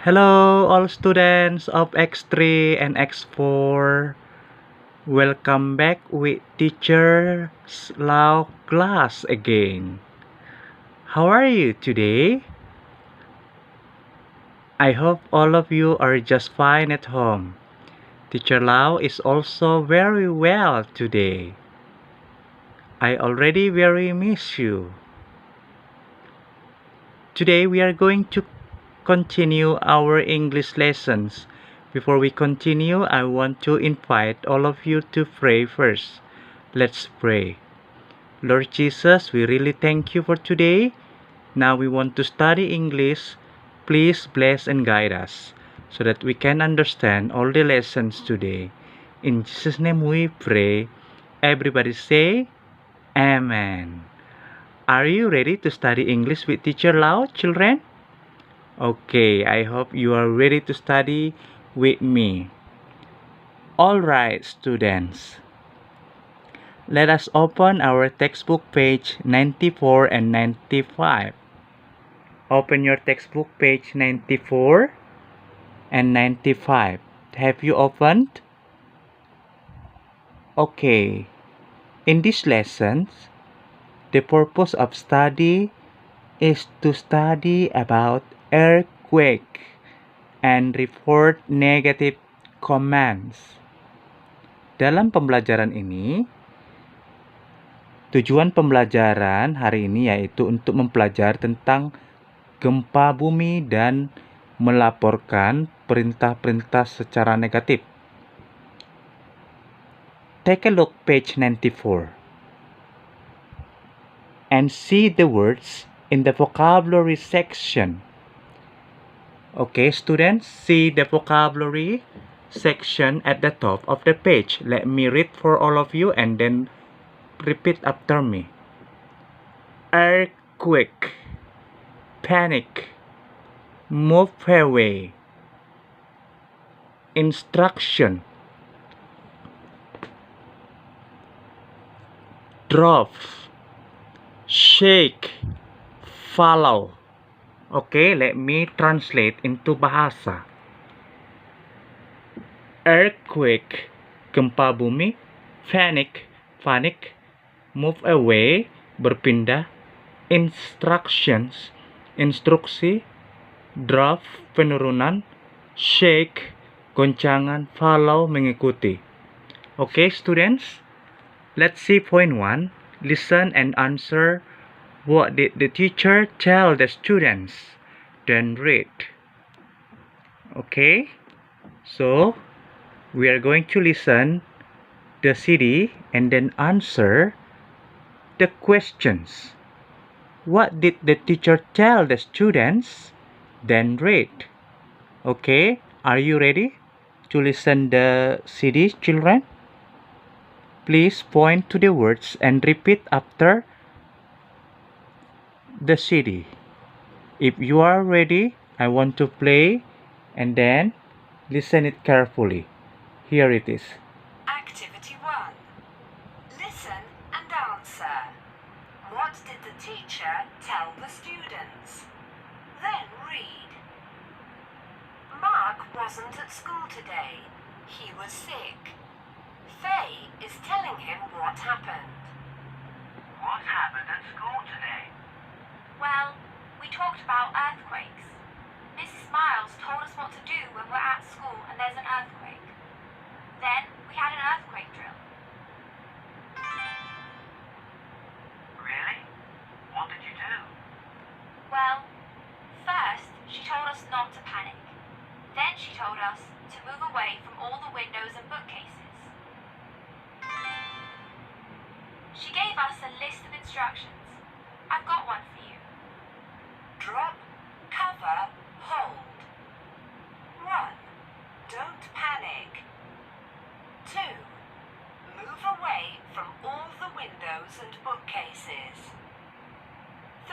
Hello, all students of X3 and X4. Welcome back with Teacher Lau class again. How are you today? I hope all of you are just fine at home. Teacher Lau is also very well today. I already very miss you. Today we are going to continue our English lessons. Before we continue, I want to invite all of you to pray first. Let's pray. Lord Jesus, we really thank you for today. Now we want to study English. Please bless and guide us so that we can understand all the lessons today. In Jesus' name we pray. Everybody say, Amen. Are you ready to study English with Teacher Lau, children? Okay, I hope you are ready to study with me. Alright, students. Let us open our textbook page 94 and 95. Open your textbook page 94 and 95. Have you opened? Okay. In these lessons, the purpose of study is to study about earthquake and report negative comments. Dalam pembelajaran ini, tujuan pembelajaran hari ini yaitu untuk mempelajari tentang gempa bumi dan melaporkan perintah-perintah secara negatif. Take a look page 94 and see the words in the vocabulary section. Okay, students, see the vocabulary section at the top of the page. Let me read for all of you and then repeat after me. Earthquake, panic, move away, instruction, drop, shake, follow. Okay, let me translate into bahasa. Earthquake, gempa bumi, panic, panik, move away, berpindah, instructions, instruksi, drop, penurunan, shake, goncangan, follow, mengikuti. Okay, students, let's see point 1. Listen and answer. What did the teacher tell the students? Then read. Okay, so we are going to listen the CD and then answer the questions. What did the teacher tell the students? Then read. Okay, are you ready to listen the CD, children? Please point to the words and repeat after the CD. If you are ready, I want to play and then listen it carefully. Here it is. Activity 1. Listen and answer. What did the teacher tell the students? Then read. Mark wasn't at school today. He was sick. Faye is telling him what happened. What happened at school today? Well, we talked about earthquakes. Mrs. Miles told us what to do when we're at school and there's an earthquake. Then we had an earthquake drill. Really? What did you do? Well, first she told us not to panic. Then she told us to move away from all the windows and bookcases. She gave us a list of instructions. I've got one for you. Drop, cover, hold. 1. Don't panic. 2. Move away from all the windows and bookcases. 3.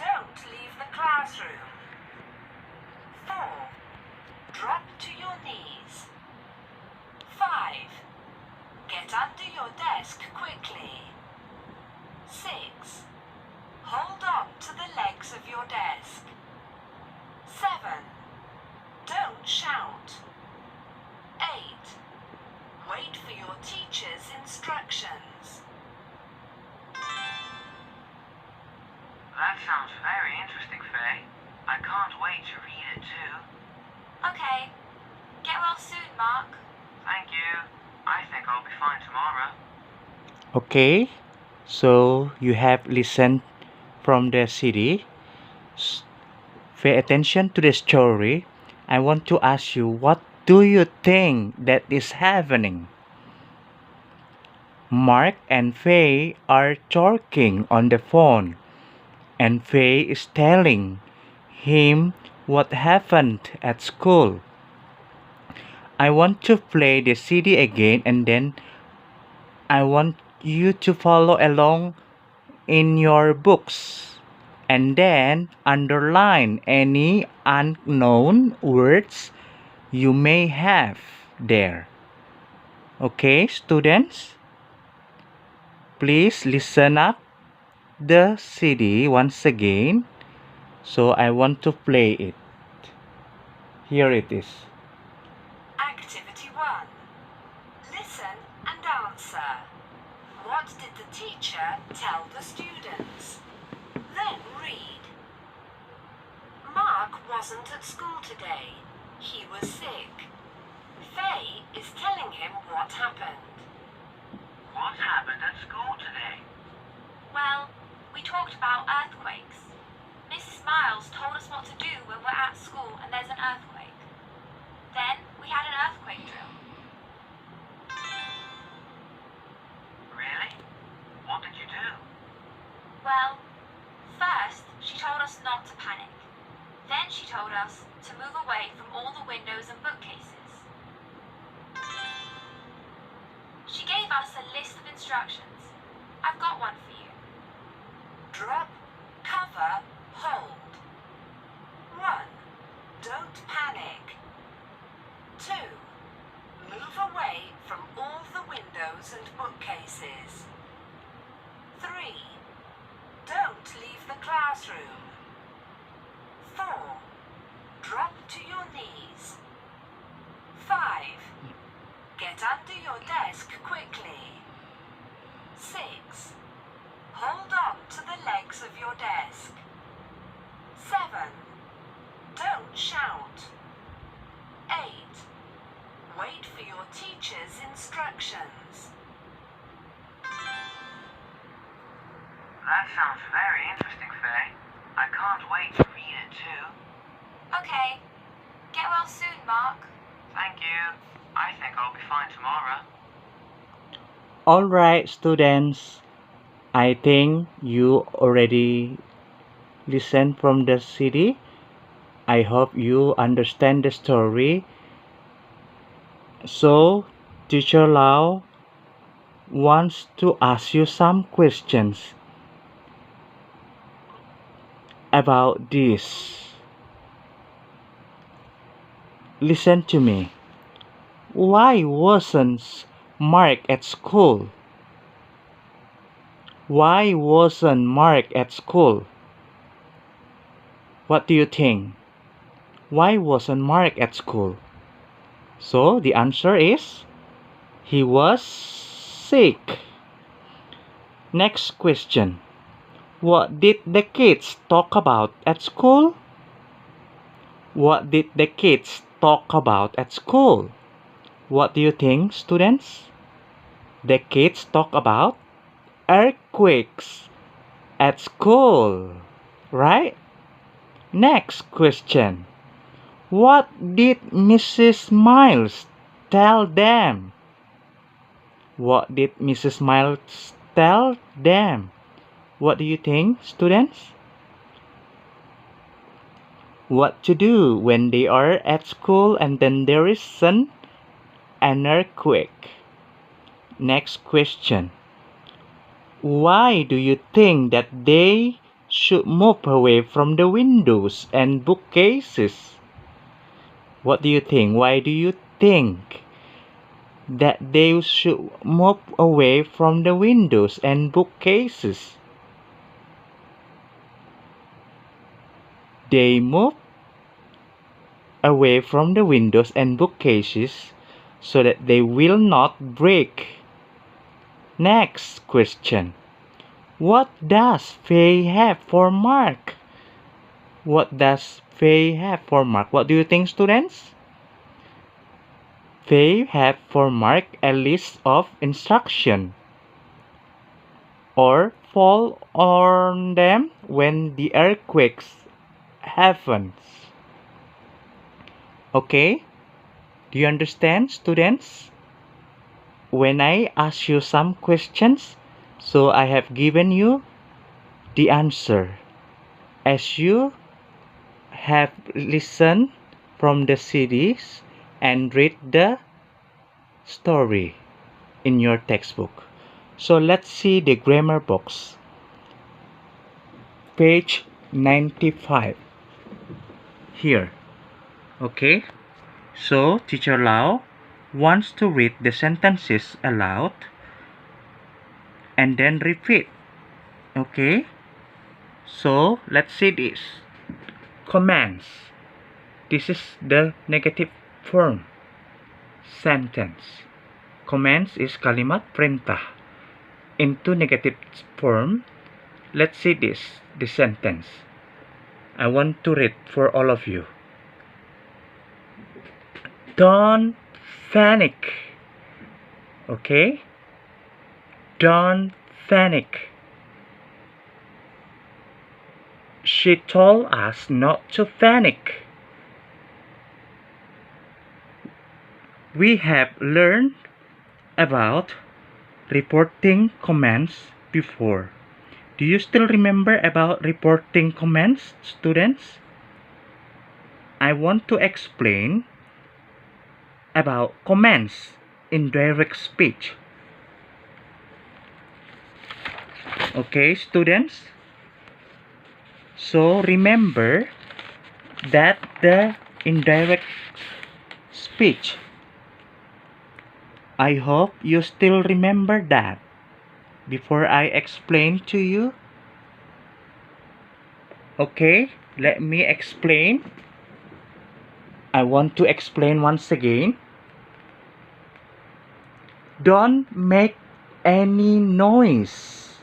Don't leave the classroom. 4. Drop to your knees. 5. Get under your desk quickly. 6. Hold on to the legs of your desk. 7. Don't shout. 8. Wait for your teacher's instructions. That sounds very interesting, Faye. I can't wait to read it too. Okay. Get well soon, Mark. Thank you. I think I'll be fine tomorrow. Okay, so you have listened from the CD. Pay attention to the story. I want to ask you, what do you think that is happening? Mark and Faye are talking on the phone, and Faye is telling him what happened at school. I want to play the CD again, and then I want you to follow along in your books, and then underline any unknown words you may have there. Okay, students? Please listen up the CD once again. So I want to play it. Here it is. Activity 1. Listen and answer. What did the teacher tell the students? Then read. Mark wasn't at school today. He was sick. Faye is telling him what happened. What happened at school today? Well, we talked about earthquakes. Mrs. Miles told us what to do when we're at school and there's an earthquake. Then we had an earthquake drill. Really? What did you do? Well, first she told us not to panic. Then she told us to move away from all the windows and bookcases. She gave us a list of instructions. I've got one for you. Drop, cover, hold. 1. Don't panic. 2. Move away from all the windows and bookcases. 3. Don't leave the classroom. 4. Drop to your knees. 5. Get under your desk quickly. 6. Hold on to the legs of your desk. 7. Don't shout. 8. Wait for your teacher's instructions. That sounds very interesting, Faye. I can't wait to read it too. Okay. Get well soon, Mark. Thank you. I think I'll be fine tomorrow. Alright, students. I think you already listened from the CD. I hope you understand the story. So, Teacher Lau wants to ask you some questions about this. Listen to me. Why wasn't Mark at school? Why wasn't Mark at school? What do you think? Why wasn't Mark at school? So the answer is he was sick. Next question. What did the kids talk about at school? What did the kids talk about at school? What do you think, students? The kids talk about earthquakes at school, right? Next question. What did Mrs. Miles tell them? What did Mrs. Miles tell them? What do you think, students? What to do when they are at school and then there is an earthquake? Next question. Why do you think that they should move away from the windows and bookcases? What do you think? Why do you think that they should move away from the windows and bookcases? They move away from the windows and bookcases so that they will not break. Next question. What does Faye have for Mark? What does Faye have for Mark? What do you think, students? Faye have for Mark a list of instructions or fall on them when the earthquakes happens. Okay? Do you understand, students? When I ask you some questions, so I have given you the answer. As you have listened from the CDs and read the story in your textbook. So let's see the grammar box. Page 95. Here. Okay. So Teacher Lau wants to read the sentences aloud and then repeat. Okay. So let's see this. Commands. This is the negative form sentence. Commands is kalimat perintah. Into negative form, let's see this, the sentence. I want to read for all of you. Don't panic. Okay? Don't panic. She told us not to panic. We have learned about reporting commands before. Do you still remember about reporting commands, students? I want to explain about commands in direct speech. Okay, students? So remember that the indirect speech, I hope you still remember that before I explain to you. Okay, let me explain. I want to explain once again. Don't make any noise.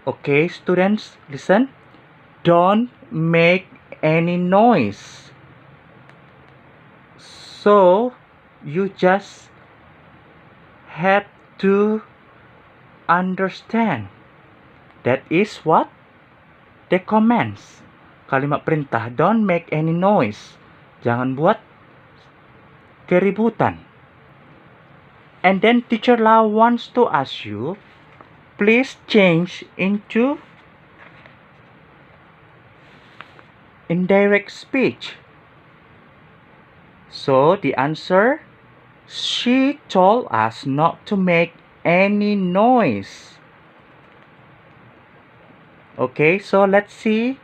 Okay, students, listen. Don't make any noise. So, you just have to understand. That is what? The commands. Kalimat perintah, don't make any noise. Jangan buat keributan. And then Teacher Lau wants to ask you, please change into indirect speech. So the answer, she told us not to make any noise. Okay, so let's see.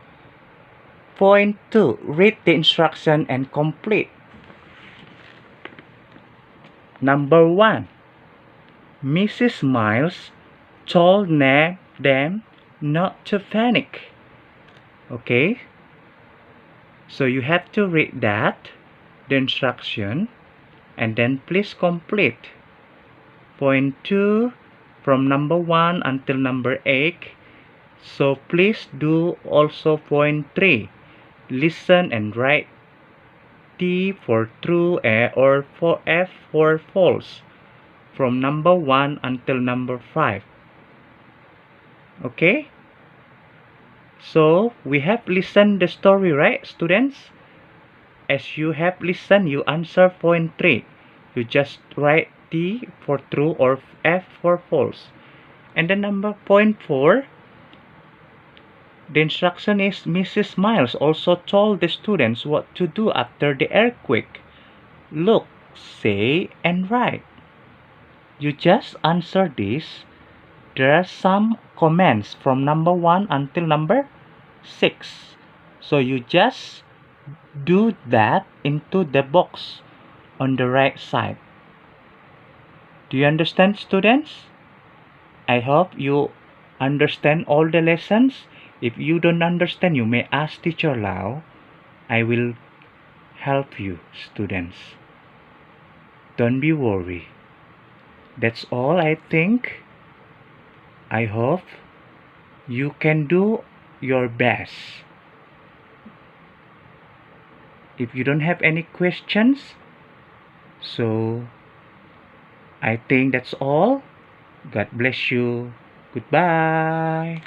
Point 2. Read the instruction and complete. Number 1. Mrs. Miles told them not to panic. Okay, so you have to read that, the instruction, and then please complete. Point 2 from number 1 until number 8. So please do also point 3. Listen and write T for true or for F for false from number 1 until number 5. Okay? So we have listened the story, right, students? As you have listened, you answer point 3. You just write T for true or F for false. And then number point 4, the instruction is Mrs. Miles also told the students what to do after the earthquake. Look, say, and write. You just answer this. There are some comments from number 1 until number 6. So you just do that into the box on the right side. Do you understand, students? I hope you understand all the lessons. If you don't understand, you may ask Teacher Lau I will help you, students. Don't be worried. That's all I think. I hope you can do your best. If you don't have any questions, so I think that's all. God bless you. Goodbye.